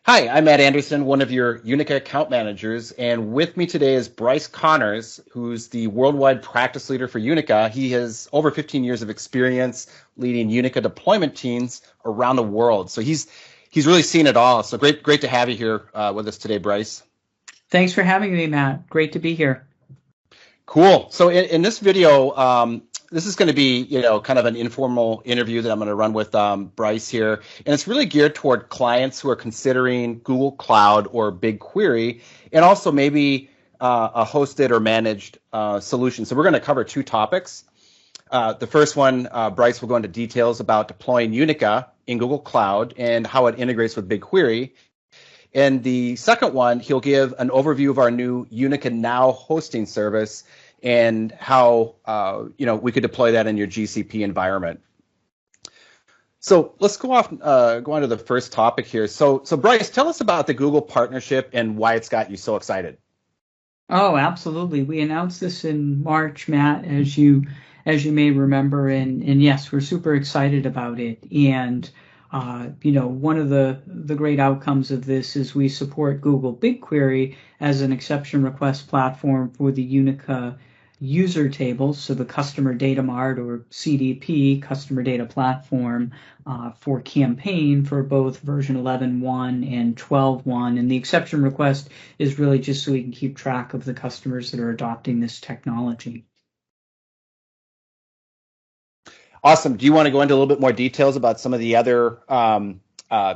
Hi, I'm Matt Anderson, one of your Unica account managers, and with me today is Bryce Connors, who's the worldwide practice leader for Unica. He has over 15 years of experience leading Unica deployment teams around the world. So he's really seen it all. So great to have you here with us today, Bryce. Thanks for having me, Matt. Great to be here. Cool. So in this video, this is going to be, kind of an informal interview that I'm going to run with Bryce here. And it's really geared toward clients who are considering Google Cloud or BigQuery, and also maybe a hosted or managed solution. So we're going to cover two topics. The first one, Bryce will go into details about deploying Unica in Google Cloud and how it integrates with BigQuery. And the second one, he'll give an overview of our new Unica Now hosting service and how we could deploy that in your GCP environment. So let's go on to the first topic here. So Bryce, tell us about the Google partnership and why it's got you so excited. Oh, absolutely. We announced this in March, Matt, as you may remember, and yes, we're super excited about it. And one of the great outcomes of this is we support Google BigQuery as an exception request platform for the Unica user tables, so the Customer Data Mart or CDP, Customer Data Platform, for Campaign for both version 11.1 and 12.1. And the exception request is really just so we can keep track of the customers that are adopting this technology. Awesome. Do you want to go into a little bit more details about some of the other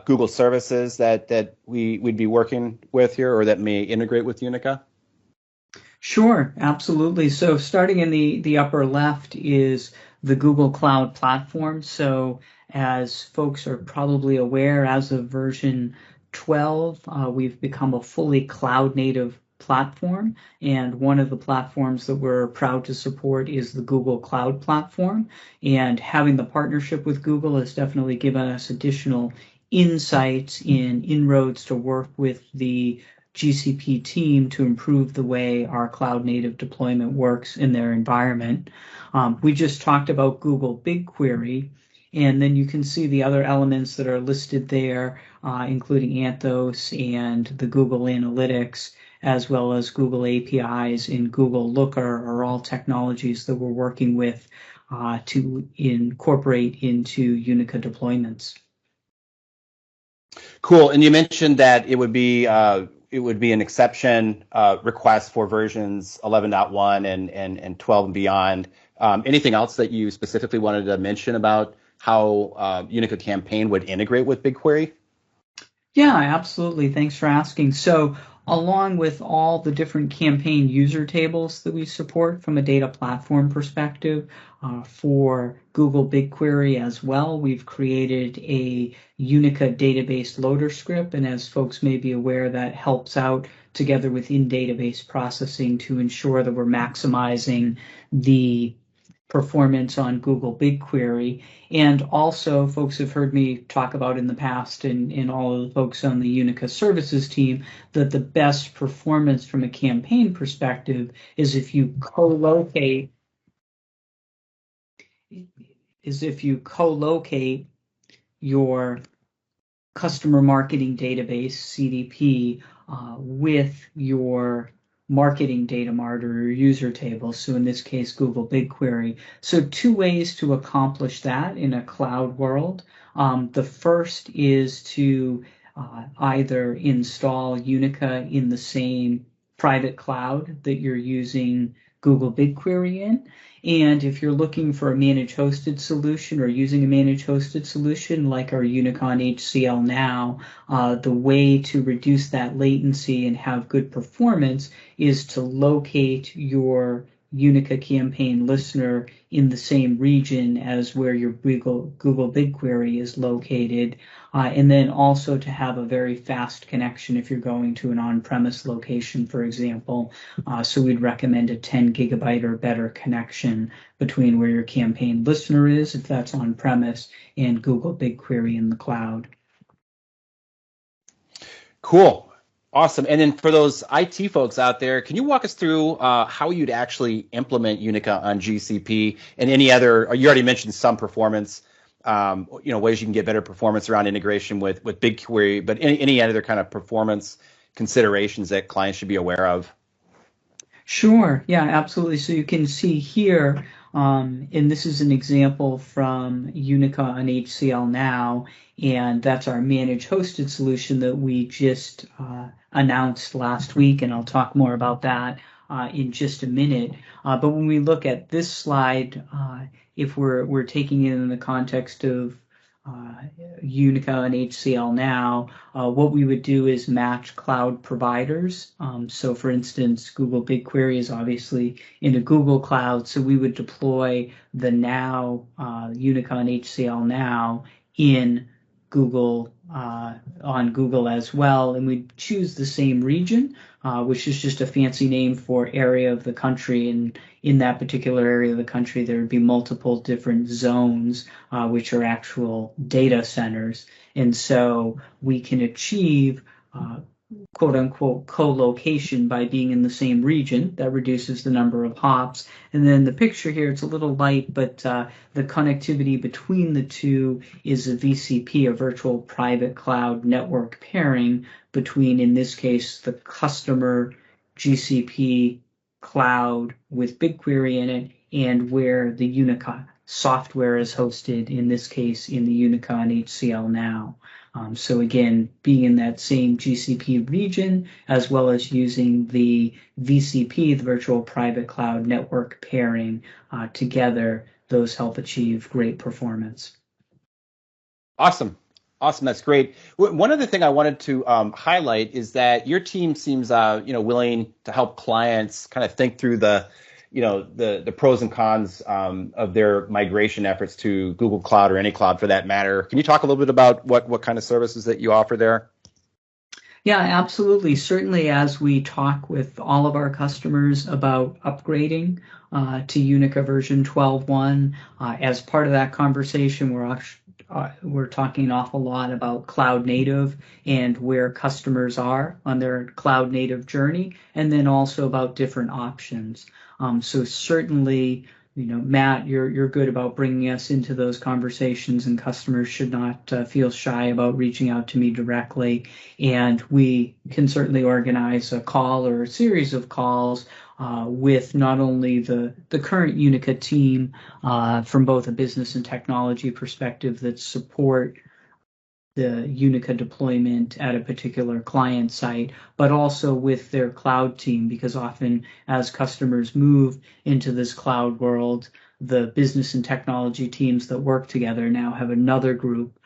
Google services that we'd be working with here or that may integrate with Unica? Sure, absolutely. So starting in the upper left is the Google Cloud Platform. So as folks are probably aware, as of version 12, we've become a fully cloud native platform. And one of the platforms that we're proud to support is the Google Cloud Platform. And having the partnership with Google has definitely given us additional insights and inroads to work with the GCP team to improve the way our cloud native deployment works in their environment. We just talked about Google BigQuery, and then you can see the other elements that are listed there, including Anthos and the Google Analytics, as well as Google APIs and Google Looker are all technologies that we're working with to incorporate into Unica deployments. Cool. And you mentioned that it would be an exception request for versions 11.1 and 12 and beyond. Anything else that you specifically wanted to mention about how Unica Campaign would integrate with BigQuery? Yeah, absolutely. Thanks for asking. So along with all the different campaign user tables that we support from a data platform perspective, for Google BigQuery as well, we've created a Unica database loader script. And as folks may be aware, that helps out together with in-database processing to ensure that we're maximizing the performance on Google BigQuery. And also, folks have heard me talk about in the past, and all of the folks on the Unica services team, that the best performance from a campaign perspective is if you co-locate your customer marketing database, CDP, with your marketing data mart or your user table. So in this case, Google BigQuery. So two ways to accomplish that in a cloud world. The first is to either install Unica in the same private cloud that you're using Google BigQuery in. And if you're looking for a managed hosted solution or using a managed hosted solution like our Unicon HCL Now, the way to reduce that latency and have good performance is to locate your Unica campaign listener in the same region as where your Google BigQuery is located, and then also to have a very fast connection if you're going to an on-premise location, for example. So we'd recommend a 10 gigabyte or better connection between where your campaign listener is, if that's on-premise, and Google BigQuery in the cloud. Cool. Awesome. And then for those IT folks out there, can you walk us through how you'd actually implement Unica on GCP and any other, you already mentioned some performance ways you can get better performance around integration with BigQuery, but any other kind of performance considerations that clients should be aware of? Sure. Yeah, absolutely. So you can see here, and this is an example from Unica on HCL Now, and that's our managed hosted solution that we just announced last week, and I'll talk more about that in just a minute. But when we look at this slide, if we're taking it in the context of Unica and HCL Now, what we would do is match cloud providers. So for instance, Google BigQuery is obviously in a Google Cloud, so we would deploy the Now, Unica and HCL Now in Google, on Google as well, and we choose the same region, which is just a fancy name for area of the country. And in that particular area of the country, there would be multiple different zones, which are actual data centers. And so we can achieve quote unquote co-location by being in the same region. That reduces the number of hops. And then the picture here, it's a little light, but the connectivity between the two is a VCP, a virtual private cloud network pairing between, in this case, the customer GCP cloud with BigQuery in it and where the Unica software is hosted, in this case, in the Unica and HCL Now. So again, being in that same GCP region, as well as using the VCP, the virtual private cloud network pairing together, those help achieve great performance. Awesome. That's great. One other thing I wanted to highlight is that your team seems, willing to help clients kind of think through the pros and cons of their migration efforts to Google Cloud or any cloud for that matter. Can you talk a little bit about what kind of services that you offer there? Yeah, absolutely. Certainly, as we talk with all of our customers about upgrading to Unica version 12.1, as part of that conversation, we're talking an awful lot about cloud native and where customers are on their cloud native journey, and then also about different options. So certainly, Matt, you're good about bringing us into those conversations, and customers should not feel shy about reaching out to me directly. And we can certainly organize a call or a series of calls with not only the current Unica team from both a business and technology perspective that support the Unica deployment at a particular client site, but also with their cloud team, because often as customers move into this cloud world, the business and technology teams that work together now have another group,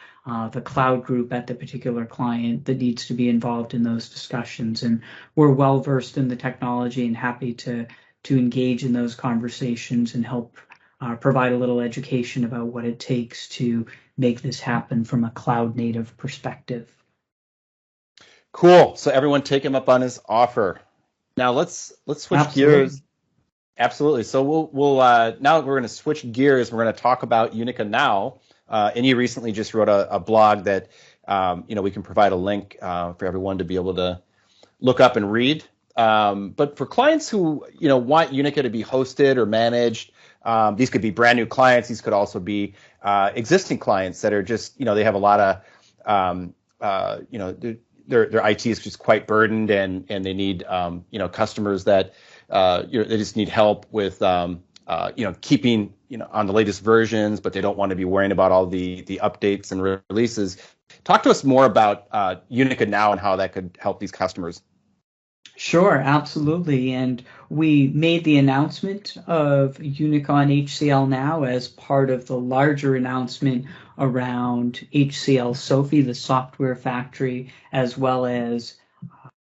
the cloud group at the particular client, that needs to be involved in those discussions. And we're well versed in the technology and happy to engage in those conversations and help provide a little education about what it takes to make this happen from a cloud native perspective. Cool. So everyone take him up on his offer. Now let's switch gears. Absolutely. So we'll now we're going to switch gears. We're going to talk about Unica Now. And you recently just wrote a blog that we can provide a link for everyone to be able to look up and read. But for clients who want Unica to be hosted or managed, these could be brand new clients. These could also be existing clients that are just they have a lot of their IT is just quite burdened, and they need customers that they just need help with keeping on the latest versions, but they don't want to be worrying about all the updates and releases. Talk to us more about Unica Now and how that could help these customers. Sure, absolutely. And we made the announcement of Unica on HCL Now as part of the larger announcement around HCL Sophie, the software factory, as well as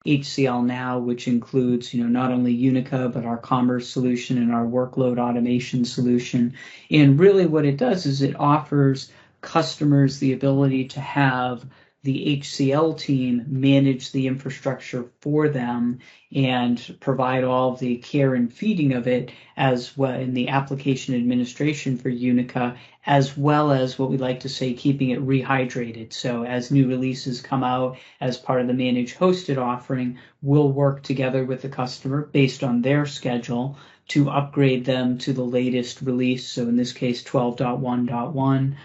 HCL Now, which includes, not only Unica, but our commerce solution and our workload automation solution. And really what it does is it offers customers the ability to have the HCL team manage the infrastructure for them and provide all the care and feeding of it, as well in the application administration for Unica, as well as what we like to say, keeping it rehydrated. So as new releases come out as part of the managed hosted offering, we'll work together with the customer based on their schedule to upgrade them to the latest release. So in this case, 12.1.1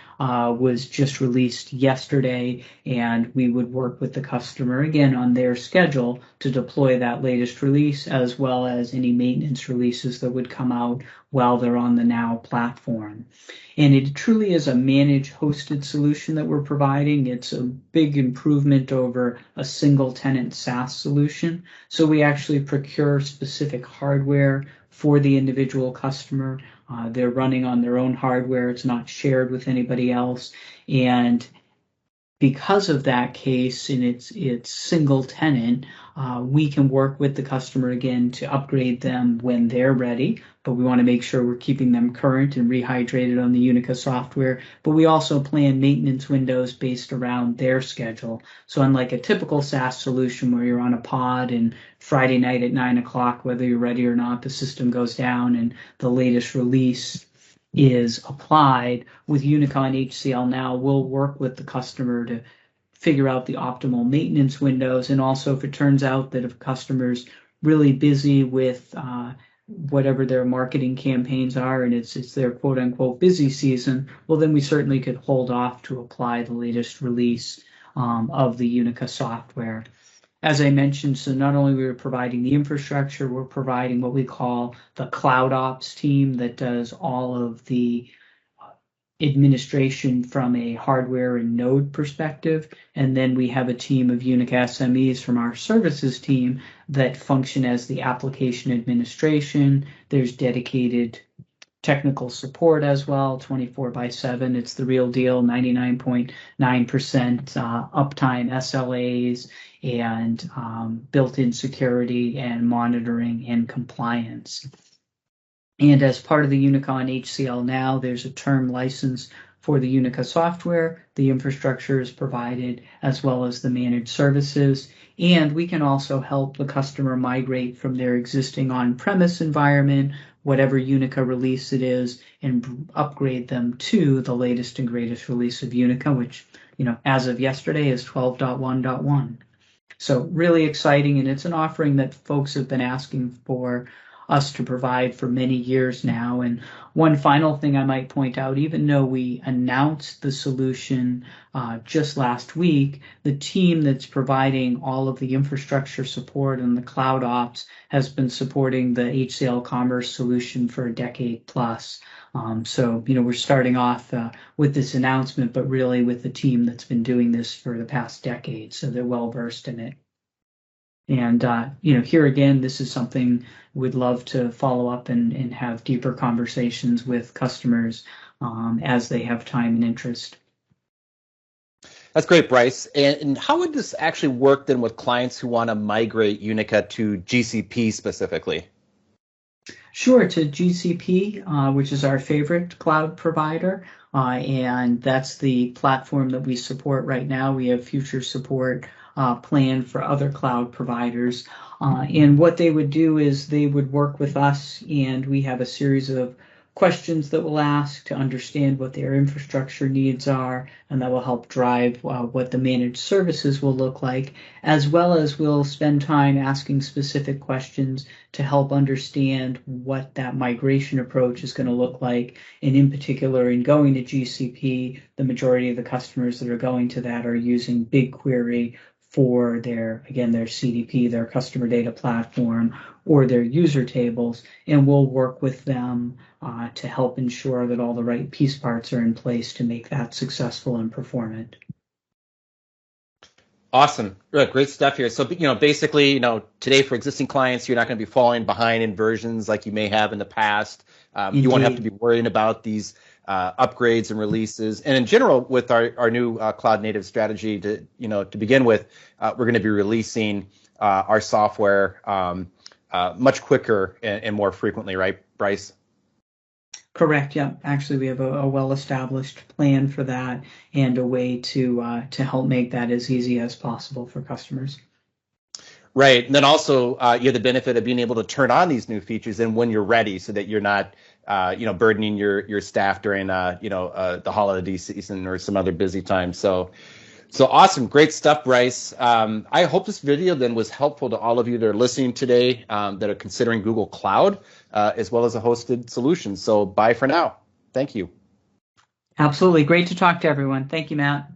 was just released yesterday, and we would work with the customer again on their schedule to deploy that latest release, as well as any maintenance releases that would come out while they're on the Now platform. And it truly is a managed hosted solution that we're providing. It's a big improvement over a single tenant SaaS solution. So we actually procure specific hardware for the individual customer. They're running on their own hardware. It's not shared with anybody else. And because of that case, and it's single tenant, we can work with the customer again to upgrade them when they're ready, but we want to make sure we're keeping them current and rehydrated on the Unica software. But we also plan maintenance windows based around their schedule. So unlike a typical SaaS solution where you're on a pod and Friday night at 9 o'clock, whether you're ready or not, the system goes down and the latest release is applied, with Unica and HCL Now, we'll work with the customer to figure out the optimal maintenance windows. And also, if it turns out that if a customer's really busy with whatever their marketing campaigns are and it's their quote unquote busy season, well, then we certainly could hold off to apply the latest release of the Unica software. As I mentioned, so not only are we providing the infrastructure, we're providing what we call the cloud ops team that does all of the administration from a hardware and node perspective. And then we have a team of Unica SMEs from our services team that function as the application administration. There's dedicated technical support as well, 24/7. It's the real deal, 99.9% uptime SLAs and built-in security and monitoring and compliance. And as part of the Unica on HCL Now, there's a term license for the Unica software. The infrastructure is provided as well as the managed services. And we can also help the customer migrate from their existing on-premise environment, whatever Unica release it is, and upgrade them to the latest and greatest release of Unica, which, as of yesterday is 12.1.1. So really exciting, and it's an offering that folks have been asking for us to provide for many years now. And one final thing I might point out, even though we announced the solution just last week, the team that's providing all of the infrastructure support and the cloud ops has been supporting the HCL Commerce solution for a decade plus. So, we're starting off with this announcement, but really with the team that's been doing this for the past decade. So they're well versed in it. And, here again, this is something we'd love to follow up and have deeper conversations with customers as they have time and interest. That's great, Bryce. And how would this actually work then with clients who want to migrate Unica to GCP specifically? Sure, to GCP, which is our favorite cloud provider. And that's the platform that we support right now. We have future support planned for other cloud providers. And what they would do is they would work with us, and we have a series of questions that we'll ask to understand what their infrastructure needs are, and that will help drive what the managed services will look like, as well as we'll spend time asking specific questions to help understand what that migration approach is going to look like. And in particular, in going to GCP, the majority of the customers that are going to that are using BigQuery for their CDP, their customer data platform, or their user tables, and we'll work with them to help ensure that all the right piece parts are in place to make that successful and performant. Awesome. Great stuff here. So, basically, today for existing clients, you're not going to be falling behind in versions like you may have in the past. You won't have to be worrying about these upgrades and releases. And in general, with our new cloud native strategy to begin with, we're going to be releasing our software much quicker and more frequently, right, Bryce? Correct. Yeah. Actually, we have a well-established plan for that and a way to help make that as easy as possible for customers. Right. And then also you have the benefit of being able to turn on these new features and when you're ready, so that you're not burdening your staff during the holiday season or some other busy time. So So awesome. Great stuff, Bryce. I hope this video then was helpful to all of you that are listening today that are considering Google Cloud as well as a hosted solution. So bye for now. Thank you. Absolutely. Great to talk to everyone. Thank you, Matt.